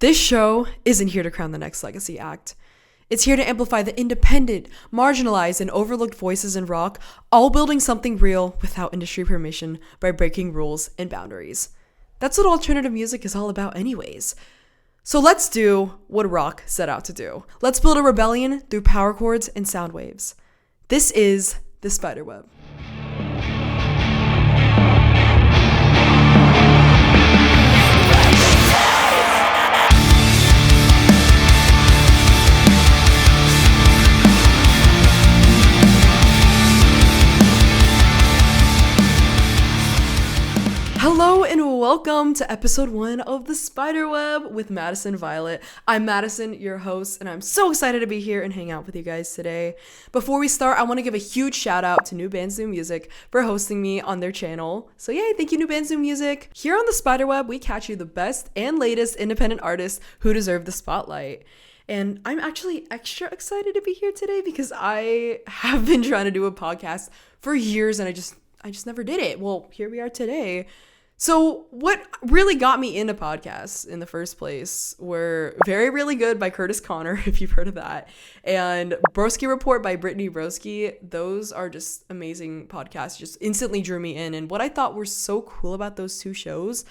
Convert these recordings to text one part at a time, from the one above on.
This show isn't here to crown the next legacy act. It's here to amplify the independent, marginalized, and overlooked voices in rock, all building something real without industry permission by breaking rules and boundaries. That's what alternative music is all about anyways. So let's do what rock set out to do. Let's build a rebellion through power chords and sound waves. This is the Spiderweb. Hello and welcome to episode 1 of the Spiderweb with MADiSON ViOLETT. I'm MADiSON, your host, and I'm so excited to be here and hang out with you guys today. Before we start, I want to give a huge shout out to New Bands New Music for hosting me on their channel. So yay, thank you New Bands New Music. Here on the Spiderweb, we catch you the best and latest independent artists who deserve the spotlight. And I'm actually extra excited to be here today because I have been trying to do a podcast for years and I just never did it. Well, here we are today. So what really got me into podcasts in the first place were Very Really Good by Curtis Connor, if you've heard of that, and Broski Report by Brittany Broski. Those are just amazing podcasts, just instantly drew me in. And what I thought were so cool about those two shows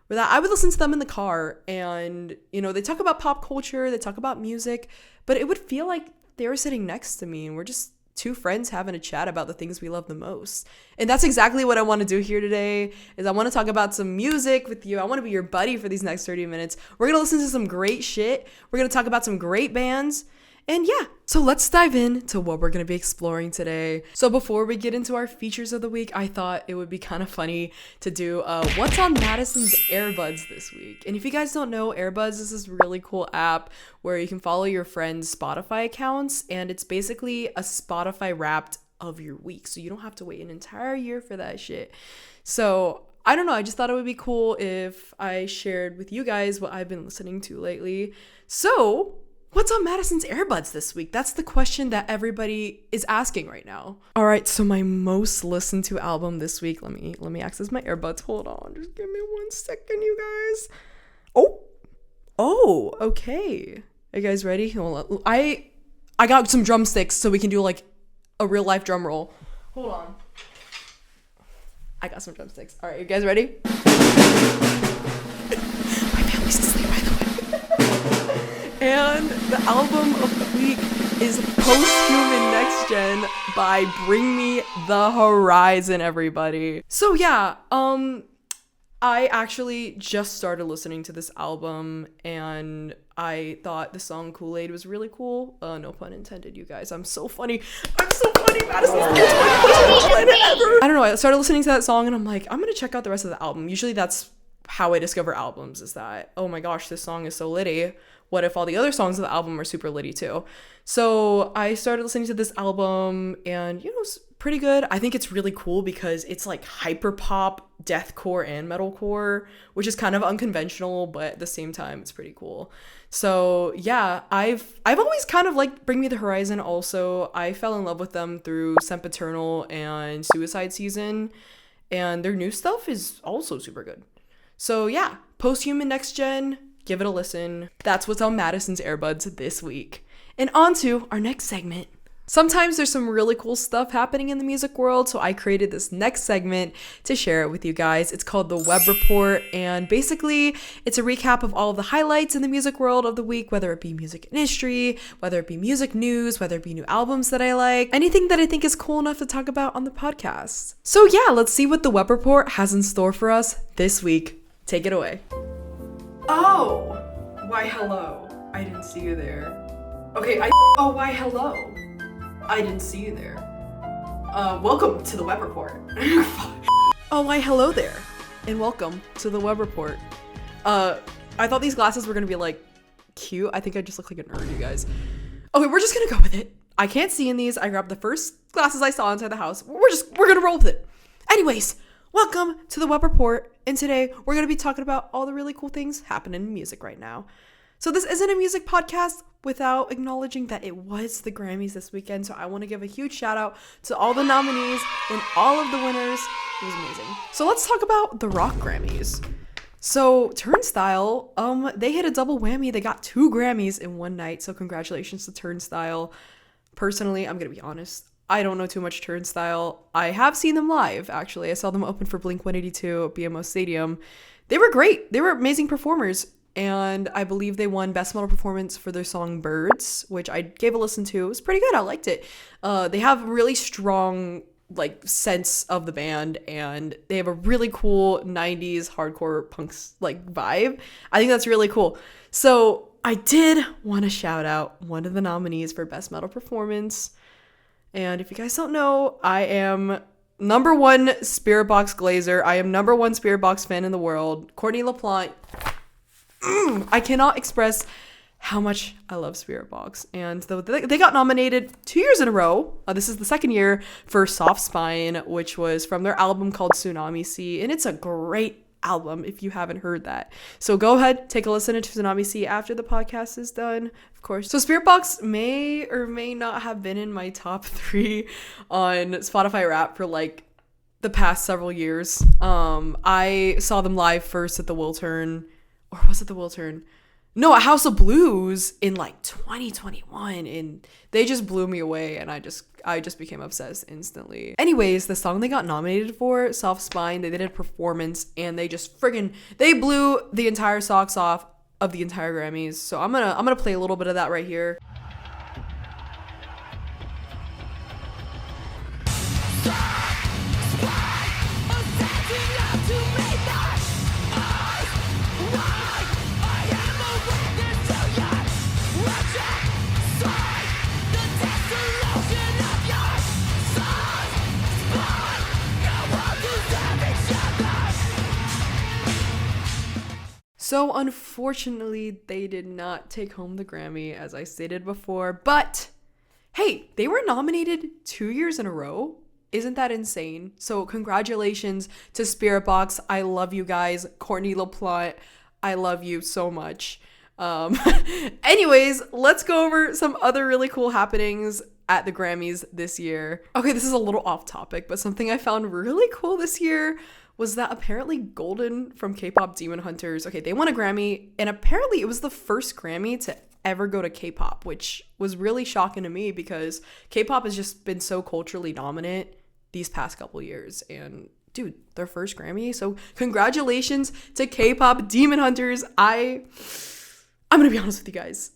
were that I would listen to them in the car and, you know, they talk about pop culture, they talk about music, but it would feel like they were sitting next to me and we're just two friends having a chat about the things we love the most. And that's exactly what I want to do here today, is I want to talk about some music with you. I want to be your buddy for these next 30 minutes. We're going to listen to some great shit. We're going to talk about some great bands. And yeah, so let's dive into what we're going to be exploring today. So before we get into our features of the week, I thought it would be kind of funny to do what's on MADiSON's AirBuds this week. And if you guys don't know, AirBuds is this really cool app where you can follow your friends' Spotify accounts, and it's basically a Spotify Wrapped of your week. So you don't have to wait an entire year for that shit. So I don't know, I just thought it would be cool if I shared with you guys what I've been listening to lately. So what's on MADiSON's AirBuds this week? That's the question that everybody is asking right now. All right, so my most listened to album this week. Let me access my AirBuds. Hold on, just give me 1 second, you guys. Oh, okay. Are you guys ready? Hold on. I got some drumsticks so we can do like a real life drum roll. Hold on. I got some drumsticks. All right, you guys ready? My family's asleep, by the way. And the album of the week is Post-Human Next Gen by Bring Me the Horizon, everybody. So yeah, I actually just started listening to this album and I thought the song Kool-Aid was really cool. No pun intended, you guys. I'm so funny, MADiSON. I don't know, I started listening to that song and I'm like, I'm gonna check out the rest of the album. Usually that's how I discover albums, is that, oh my gosh, this song is so litty. What if all the other songs of the album are super litty too? So I started listening to this album and, you know, it's pretty good. I think it's really cool because it's like hyper pop, deathcore, and metalcore, which is kind of unconventional, but at the same time, it's pretty cool. So yeah, I've always kind of liked Bring Me the Horizon also. I fell in love with them through Sempiternal and Suicide Season, and their new stuff is also super good. So yeah, Post-Human Next Gen, give it a listen. That's what's on MADiSON's AirBuds this week. And on to our next segment. Sometimes there's some really cool stuff happening in the music world, so I created this next segment to share it with you guys. It's called the Web Report, and basically it's a recap of all of the highlights in the music world of the week, whether it be music industry, whether it be music news, whether it be new albums that I like, anything that I think is cool enough to talk about on the podcast. So yeah, let's see what the Web Report has in store for us this week. Take it away. Oh, why hello. I didn't see you there. Okay, oh, why hello. I didn't see you there. Welcome to the Web Report. Oh, why hello there. And welcome to the Web Report. I thought these glasses were gonna be like cute. I think I just look like a nerd, you guys. Okay, we're just gonna go with it. I can't see in these. I grabbed the first glasses I saw inside the house. We're gonna roll with it. Anyways, welcome to the Web Report. And today we're going to be talking about all the really cool things happening in music right now. So this isn't a music podcast without acknowledging that it was the Grammys this weekend. So I want to give a huge shout out to all the nominees and all of the winners. It was amazing. So let's talk about the rock Grammys. So Turnstile, they hit a double whammy. They got 2 Grammys in one night. So congratulations to Turnstile. Personally, I'm gonna be honest, I don't know too much Turnstile. I have seen them live, actually. I saw them open for Blink-182 at BMO Stadium. They were great. They were amazing performers. And I believe they won Best Metal Performance for their song Birds, which I gave a listen to. It was pretty good. I liked it. They have a really strong like sense of the band, and they have a really cool 90s hardcore punks like vibe. I think that's really cool. So I did want to shout out one of the nominees for Best Metal Performance. And if you guys don't know, I am number 1 Spirit Box Glazer. I am number 1 Spirit Box fan in the world. Courtney LaPlante. I cannot express how much I love Spirit Box. And they got nominated 2 years in a row. This is the second year for Soft Spine, which was from their album called Tsunami Sea. And it's a great album if you haven't heard that. So go ahead, take a listen to Tsunami Sea after the podcast is done, of course. So Spirit Box may or may not have been in my top 3 on Spotify Rap for like the past several years. I saw them live first at the Wiltern, or was it the Wiltern? No, at House of Blues in like 2021, and they just blew me away, and I just became obsessed instantly. Anyways, the song they got nominated for, Soft Spine, they did a performance, and they just they blew the entire socks off of the entire Grammys. So I'm gonna play a little bit of that right here. So unfortunately, they did not take home the Grammy, as I stated before, but hey, they were nominated 2 years in a row. Isn't that insane? So congratulations to Spirit Box. I love you guys. Courtney LaPlante, I love you so much. Anyways, let's go over some other really cool happenings at the Grammys this year. Okay, this is a little off topic, but something I found really cool this year was that apparently Golden from K-pop Demon Hunters, okay, they won a Grammy, and apparently it was the first Grammy to ever go to K-pop, which was really shocking to me because K-pop has just been so culturally dominant these past couple years, and dude, their first Grammy. So congratulations to K-pop Demon Hunters. I'm gonna be honest with you guys,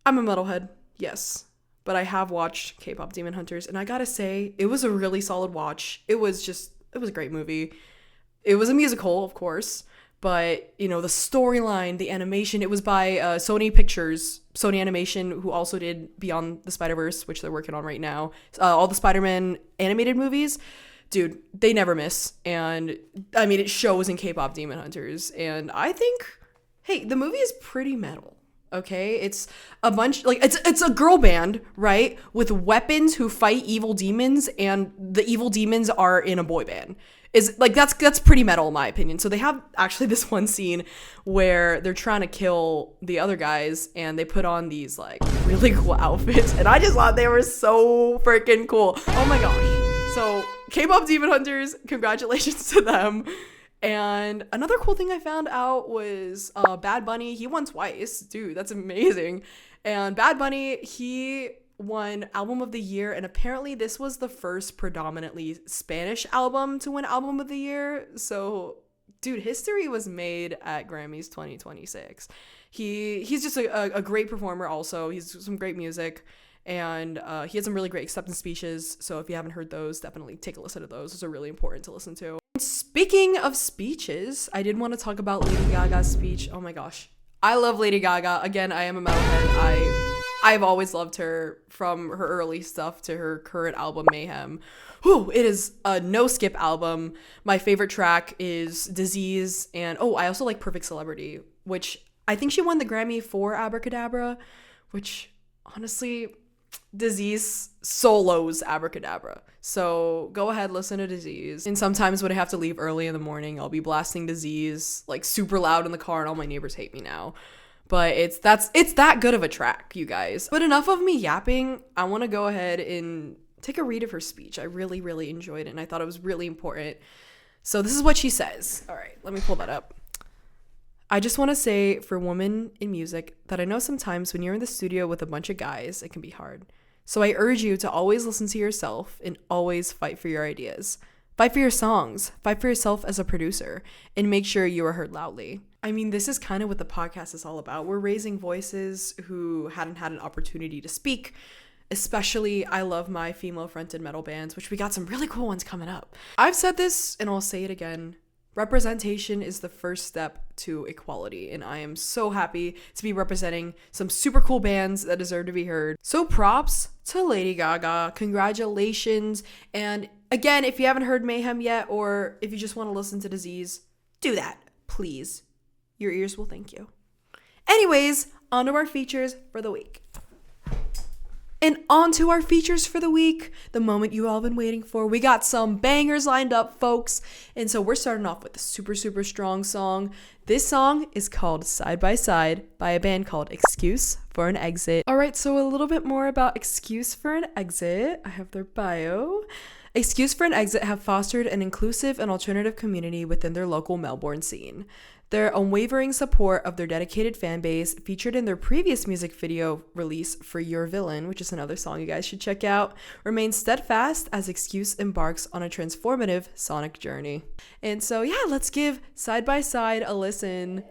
I'm a metalhead, yes, but I have watched K-pop Demon Hunters, and I gotta say, it was a really solid watch. It was a great movie. It was a musical, of course, but, you know, the storyline, the animation, it was by Sony Pictures, Sony Animation, who also did Beyond the Spider-Verse, which they're working on right now. All the Spider-Man animated movies, dude, they never miss. And, I mean, it shows in K-pop Demon Hunters. And I think, hey, the movie is pretty metal. Okay, it's a bunch, like, it's a girl band, right, with weapons who fight evil demons, and the evil demons are in a boy band. Is like that's pretty metal in my opinion. So they have actually this one scene where they're trying to kill the other guys, and they put on these like really cool outfits, and I just thought they were so freaking cool. Oh my gosh. So K-pop Demon Hunters, congratulations to them. And another cool thing I found out was Bad Bunny, he won twice. Dude, that's amazing. And Bad Bunny, he won Album of the Year, and apparently this was the first predominantly Spanish album to win Album of the Year. So, dude, history was made at Grammys 2026. He's just a great performer also. He's some great music, and he had some really great acceptance speeches. So if you haven't heard those, definitely take a listen to those. Those are really important to listen to. Speaking of speeches, I did want to talk about Lady Gaga's speech. Oh my gosh. I love Lady Gaga. Again, I am a metalhead. I've always loved her, from her early stuff to her current album, Mayhem. Whew, it is a no-skip album. My favorite track is Disease, and I also like Perfect Celebrity, which I think she won the Grammy for Abracadabra, which, honestly, Disease solos Abracadabra. So go ahead, listen to Disease. And sometimes when I have to leave early in the morning, I'll be blasting Disease, like, super loud in the car, and all my neighbors hate me now. But it's that good of a track, you guys. But enough of me yapping. I want to go ahead and take a read of her speech. I really, really enjoyed it, and I thought it was really important. So this is what she says. All right, let me pull that up. I just want to say for women in music that I know sometimes when you're in the studio with a bunch of guys, it can be hard. So I urge you to always listen to yourself and always fight for your ideas. Fight for your songs, fight for yourself as a producer, and make sure you are heard loudly. I mean, this is kind of what the podcast is all about. We're raising voices who hadn't had an opportunity to speak. Especially, I love my female-fronted metal bands, which we got some really cool ones coming up. I've said this, and I'll say it again. Representation is the first step to equality, and I am so happy to be representing some super cool bands that deserve to be heard. So props to Lady Gaga. Congratulations. And again, if you haven't heard Mayhem yet, or if you just want to listen to Disease, do that, please. Your ears will thank you. Anyways, on to our features for the week. And on to our features for the week, the moment you all been waiting for. We got some bangers lined up, folks. And so we're starting off with a super, super strong song. This song is called Side by Side by a band called Excuse for an Exit. All right, so a little bit more about Excuse for an Exit. I have their bio. Excuse for an Exit have fostered an inclusive and alternative community within their local Melbourne scene. Their unwavering support of their dedicated fan base, featured in their previous music video release for Your Villain, which is another song you guys should check out, remains steadfast as Excuse embarks on a transformative sonic journey. And so, yeah, let's give Side by Side a listen.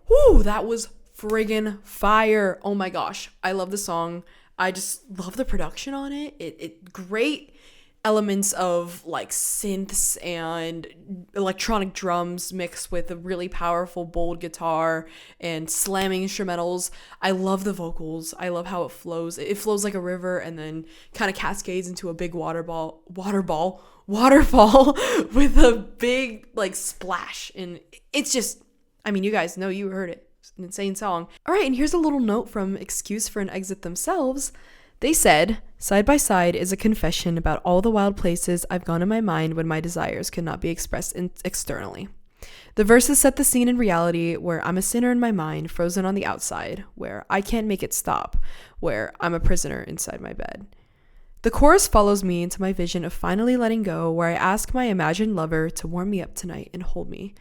Woo, that was friggin' fire. Oh my gosh, I love the song. I just love the production on it. It great elements of like synths and electronic drums mixed with a really powerful bold guitar and slamming instrumentals. I love the vocals. I love how it flows. It flows like a river and then kind of cascades into a big waterfall with a big like splash. And it's just, I mean, you guys know, you heard it. It's an insane song. All right, and here's a little note from Excuse for an Exit themselves. They said, "Side by Side is a confession about all the wild places I've gone in my mind when my desires could not be expressed externally. The verses set the scene in reality where I'm a sinner in my mind, frozen on the outside, where I can't make it stop, where I'm a prisoner inside my bed. The chorus follows me into my vision of finally letting go, where I ask my imagined lover to warm me up tonight and hold me.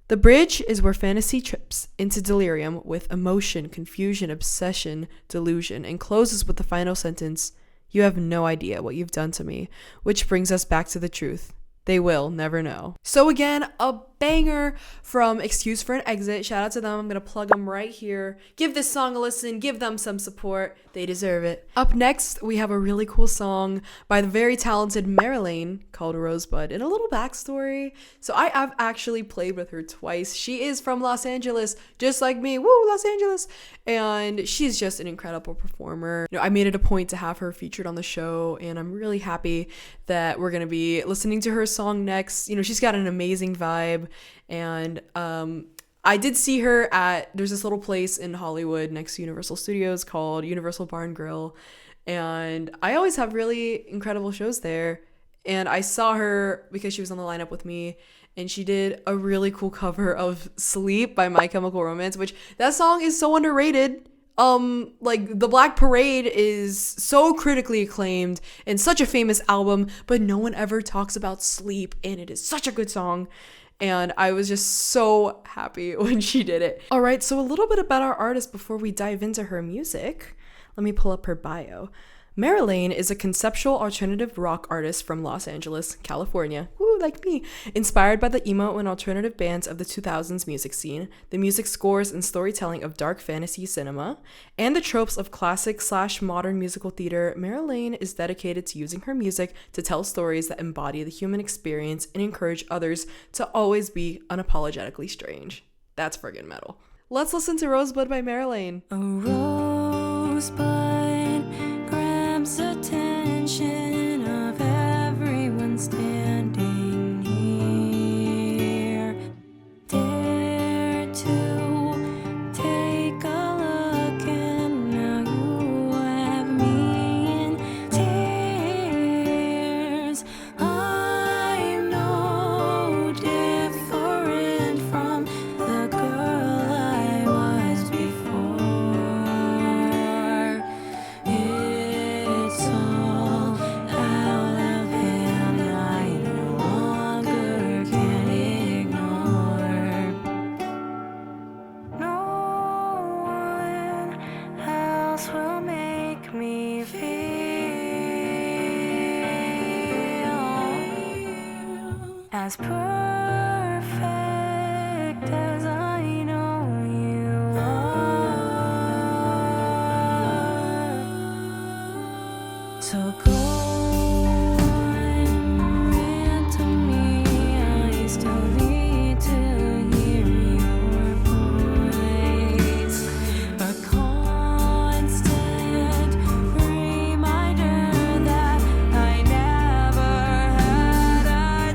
The bridge is where fantasy trips into delirium with emotion, confusion, obsession, delusion, and closes with the final sentence, 'You have no idea what you've done to me,' which brings us back to the truth. They will never know." So again, a banger from Excuse for an Exit. Shout out to them. I'm going to plug them right here. Give this song a listen. Give them some support. They deserve it. Up next, we have a really cool song by the very talented Marilaine called Rosebud, and a little backstory. So I've actually played with her twice. She is from Los Angeles, just like me. Woo, Los Angeles. And she's just an incredible performer. I made it a point to have her featured on the show, and I'm really happy that we're going to be listening to her song next. She's got an amazing vibe. And I did see her there's this little place in Hollywood next to Universal Studios called Universal Bar and Grill, and I always have really incredible shows there. And I saw her because she was on the lineup with me, and she did a really cool cover of Sleep by My Chemical Romance, which that song is so underrated. Like The Black Parade is so critically acclaimed and such a famous album, but no one ever talks about Sleep, and it is such a good song. And I was just so happy when she did it. All right, so a little bit about our artist before we dive into her music. Let me pull up her bio. Marilaine is a conceptual alternative rock artist from Los Angeles, California. Woo, like me. Inspired by the emo and alternative bands of the 2000s music scene, the music scores and storytelling of dark fantasy cinema, and the tropes of classic/modern musical theater, Marilaine is dedicated to using her music to tell stories that embody the human experience and encourage others to always be unapologetically strange. That's friggin' metal. Let's listen to Rosebud by Marilaine. A rosebud grabs attention of everyone standing here. Dare to take a look, and now you have me in tears. I'm no different from the girl I was before. It's all out of hand, I no longer can ignore. No one else will make me feel as perfect as I know you are. So go and rant to me, I still need to hear your voice. A constant reminder that I never had a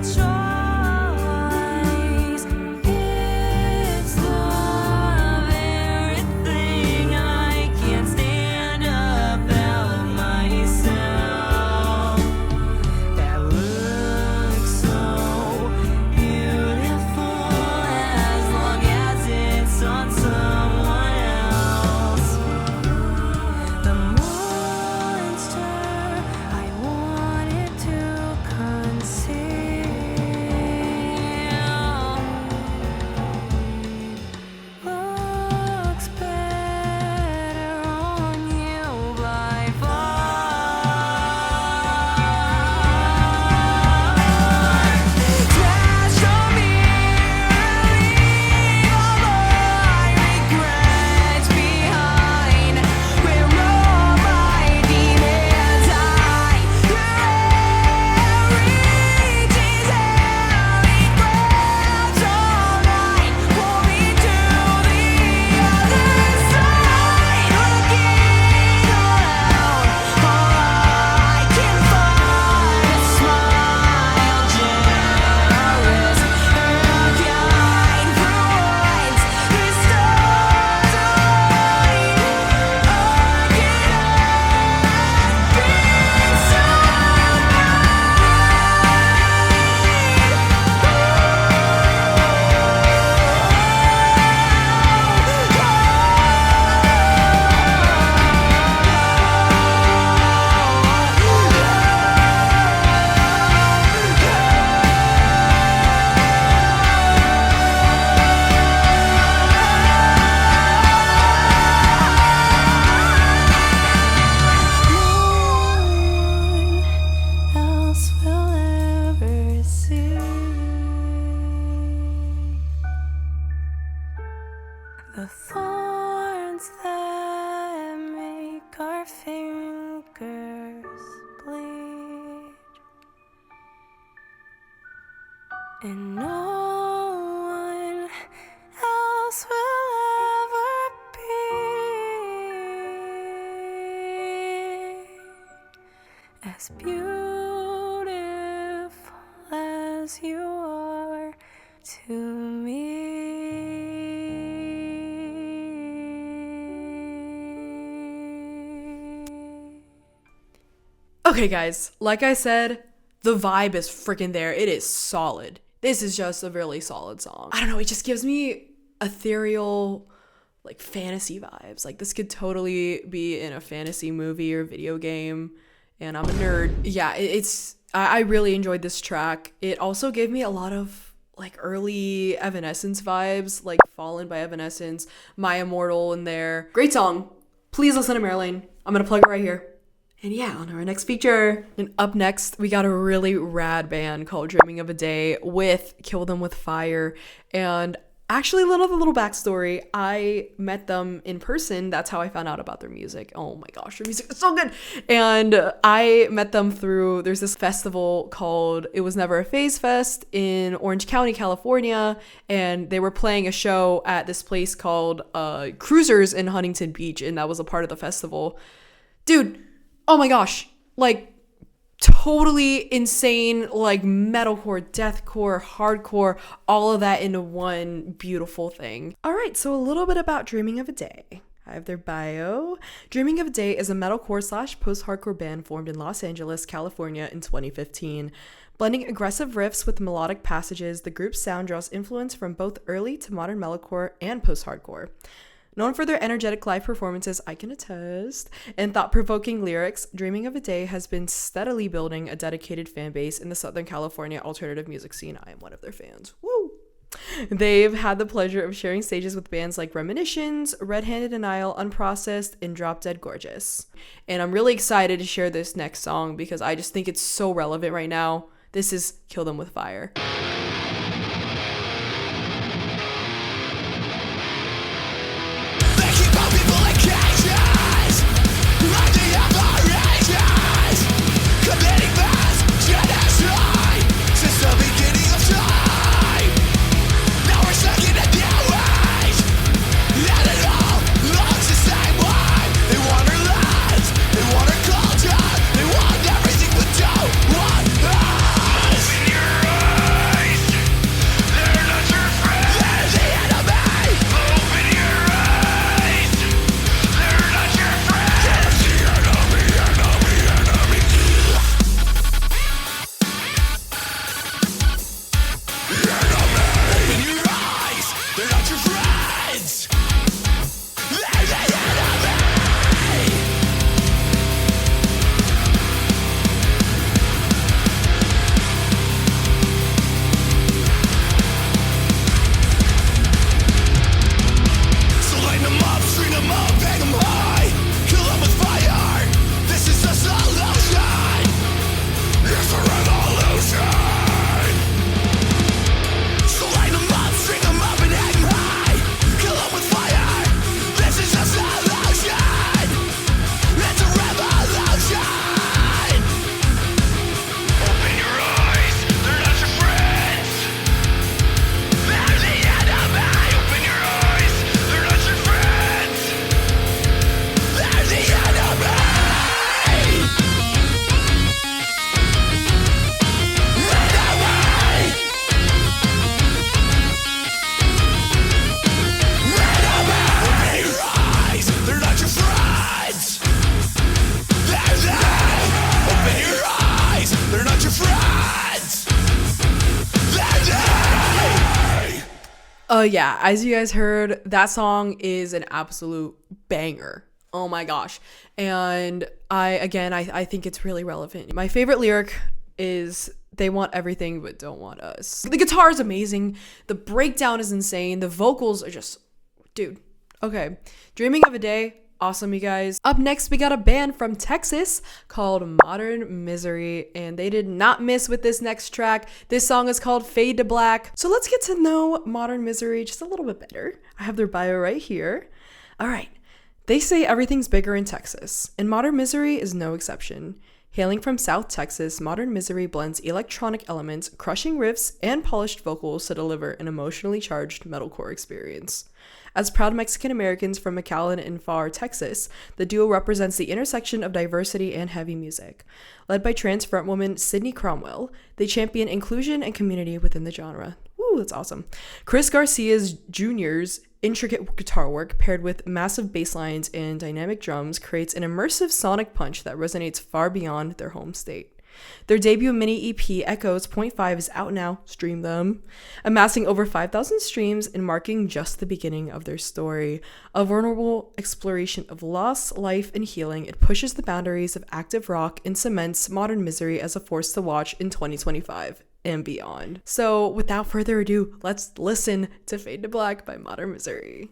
choice. It's the very thing I can't stand about myself. and no one else will ever be as beautiful as you are to me. Okay, guys, like I said, the vibe is freaking there. It is solid. This is just a really solid song. I don't know, it just gives me ethereal, like, fantasy vibes. Like, this could totally be in a fantasy movie or video game, and I'm a nerd. Yeah, I really enjoyed this track. It also gave me a lot of, like, early Evanescence vibes, like Fallen by Evanescence, My Immortal in there. Great song. Please listen to Marilaine. I'm gonna plug it right here. And yeah, on to our next feature. And up next, we got a really rad band called Dreaming of a Day with Kill Them With Fire. And actually, a little backstory. I met them in person. That's how I found out about their music. Oh my gosh, their music is so good. And I met them through, there's this festival called It Was Never a Phase Fest in Orange County, California. And they were playing a show at this place called Cruisers in Huntington Beach. And that was a part of the festival. Dude, oh my gosh, like totally insane, like metalcore, deathcore, hardcore, all of that into one beautiful thing. All right, so a little bit about Dreaming of a Day. I have their bio. Dreaming of a Day is a metalcore / post-hardcore band formed in Los Angeles, California in 2015. Blending aggressive riffs with melodic passages, the group's sound draws influence from both early to modern metalcore and post-hardcore. Known for their energetic live performances, I can attest, and thought-provoking lyrics, Dreaming of a Day has been steadily building a dedicated fan base in the Southern California alternative music scene. I am one of their fans. Woo! They've had the pleasure of sharing stages with bands like Reminiscence, Red Handed Denial, Unprocessed, and Drop Dead Gorgeous. And I'm really excited to share this next song because I just think it's so relevant right now. This is Kill Them With Fire. Yeah, as you guys heard, that song is an absolute banger. Oh my gosh. And I think it's really relevant. My favorite lyric is, they want everything but don't want us. The guitar is amazing. The breakdown is insane. The vocals are just, dude. Okay. Dreaming of a Day. Awesome, you guys. Up next, we got a band from Texas called Modern Mizery, and they did not miss with this next track. This song is called Fade to Black. So let's get to know Modern Mizery just a little bit better. I have their bio right here. All right. They say everything's bigger in Texas, and Modern Mizery is no exception. Hailing from South Texas, Modern Mizery blends electronic elements, crushing riffs, and polished vocals to deliver an emotionally charged metalcore experience. As proud Mexican Americans from McAllen and Pharr, Texas, the duo represents the intersection of diversity and heavy music. Led by trans frontwoman Sydney Cromwell, they champion inclusion and community within the genre. Woo, that's awesome. Chris Garcia's Jr.'s intricate guitar work paired with massive bass lines and dynamic drums creates an immersive sonic punch that resonates far beyond their home state. Their debut mini EP, Echoes .5, is out now. Stream them. Amassing over 5,000 streams and marking just the beginning of their story. A vulnerable exploration of loss, life, and healing, it pushes the boundaries of active rock and cements Modern Mizery as a force to watch in 2025 and beyond. So without further ado, let's listen to Fade to Black by Modern Mizery.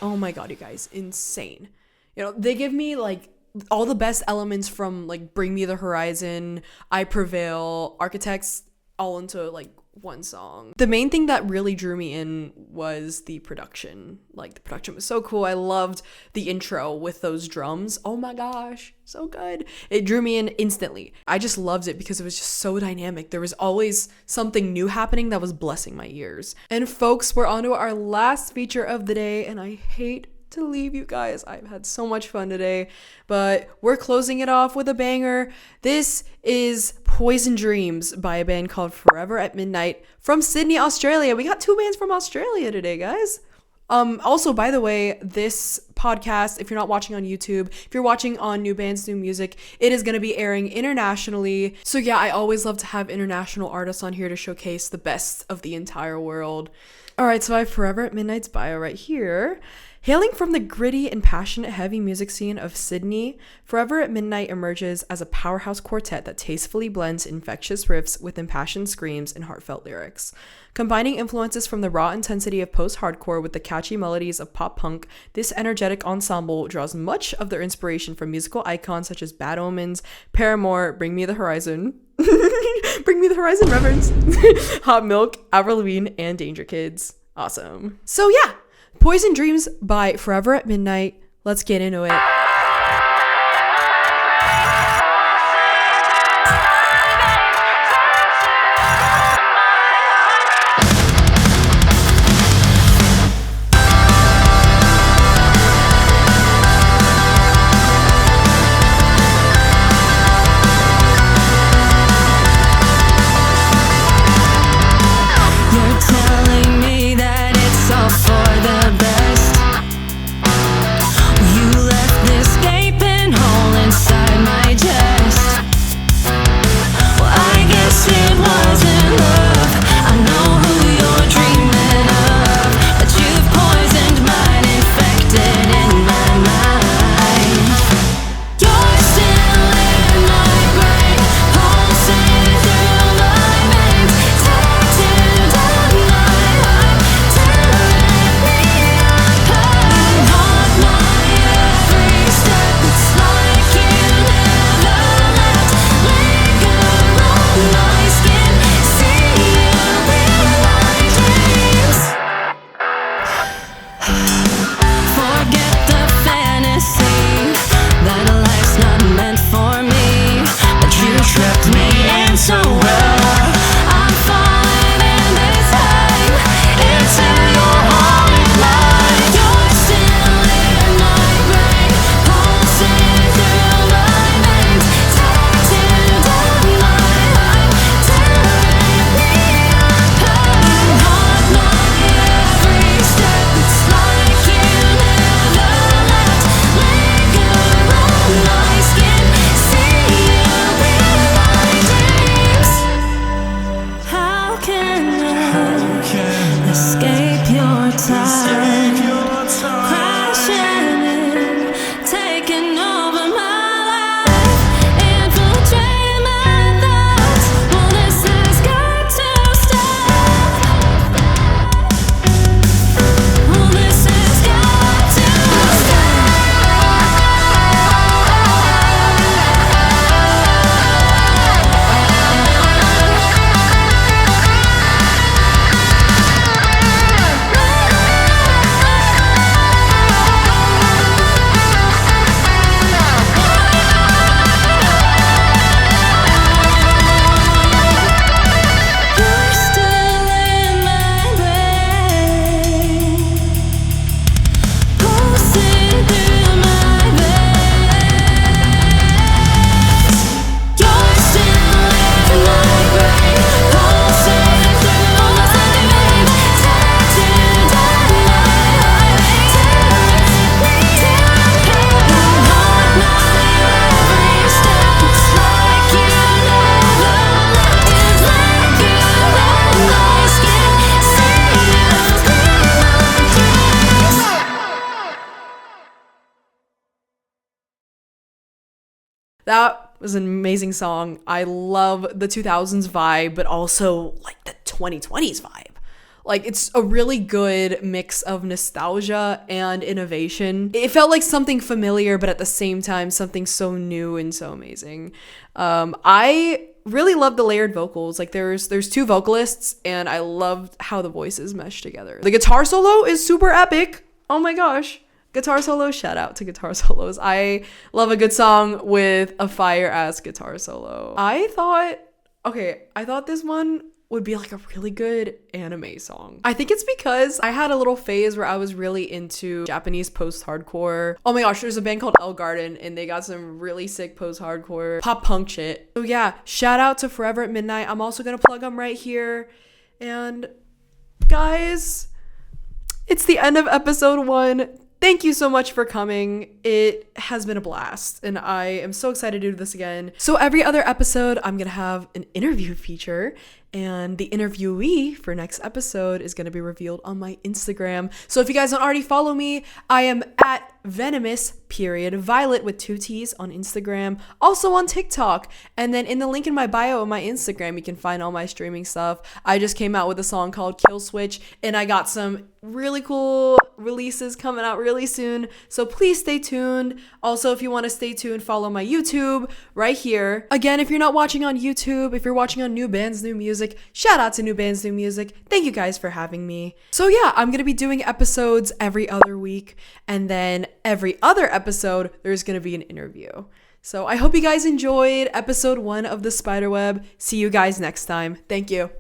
Oh my god, you guys, insane. You know, they give me like all the best elements from like Bring Me the Horizon, I Prevail, Architects, all into like one song. The main thing that really drew me in was the production. Like, the production was so cool. I loved the intro with those drums. Oh my gosh, so good. It drew me in instantly. I just loved it because it was just so dynamic. There was always something new happening that was blessing my ears. And folks, we're on to our last feature of the day, and I hate to leave you guys. I've had so much fun today, but we're closing it off with a banger. This is Poison Dreams by a band called Forever at Midnight from Sydney, Australia. We got 2 bands from Australia today, guys. Also, by the way, this podcast, if you're not watching on YouTube, if you're watching on New Bands, New Music, it is going to be airing internationally. So yeah, I always love to have international artists on here to showcase the best of the entire world. All right, so I have Forever at Midnight's bio right here. Hailing from the gritty and passionate heavy music scene of Sydney, Forever at Midnight emerges as a powerhouse quartet that tastefully blends infectious riffs with impassioned screams and heartfelt lyrics. Combining influences from the raw intensity of post-hardcore with the catchy melodies of pop-punk, this energetic ensemble draws much of their inspiration from musical icons such as Bad Omens, Paramore, Bring Me the Horizon, Bring Me the Horizon reference, Hot Milk, Avril Lavigne, and Danger Kids. Awesome. So yeah, Poison Dreams by Forever at Midnight. Let's get into it. That was an amazing song. I love the 2000s vibe, but also like the 2020s vibe. Like, it's a really good mix of nostalgia and innovation. It felt like something familiar, but at the same time, something so new and so amazing. I really love the layered vocals. Like, there's two vocalists, and I loved how the voices mesh together. The guitar solo is super epic. Oh my gosh. Guitar solo, shout out to guitar solos. I love a good song with a fire-ass guitar solo. I thought this one would be like a really good anime song. I think it's because I had a little phase where I was really into Japanese post-hardcore. Oh my gosh, there's a band called L Garden, and they got some really sick post-hardcore pop punk shit. So yeah, shout out to Forever at Midnight. I'm also gonna plug them right here. And guys, it's the end of episode 1. Thank you so much for coming. It has been a blast, and I am so excited to do this again. So every other episode, I'm gonna have an interview feature, and the interviewee for next episode is gonna be revealed on my Instagram. So if you guys don't already follow me, I am at venomous_violet with 2 T's on Instagram, also on TikTok. And then in the link in my bio on my Instagram, you can find all my streaming stuff. I just came out with a song called Kill Switch, and I got some really cool releases coming out really soon, so please stay tuned. Also, if you want to stay tuned, follow my YouTube right here. Again, if you're not watching on YouTube, if you're watching on New Bands New Music, shout out to New Bands New Music. Thank you guys for having me. So yeah, I'm gonna be doing episodes every other week, and then every other episode there's gonna be an interview. So I hope you guys enjoyed episode 1 of the Spiderweb. See you guys next time. Thank you.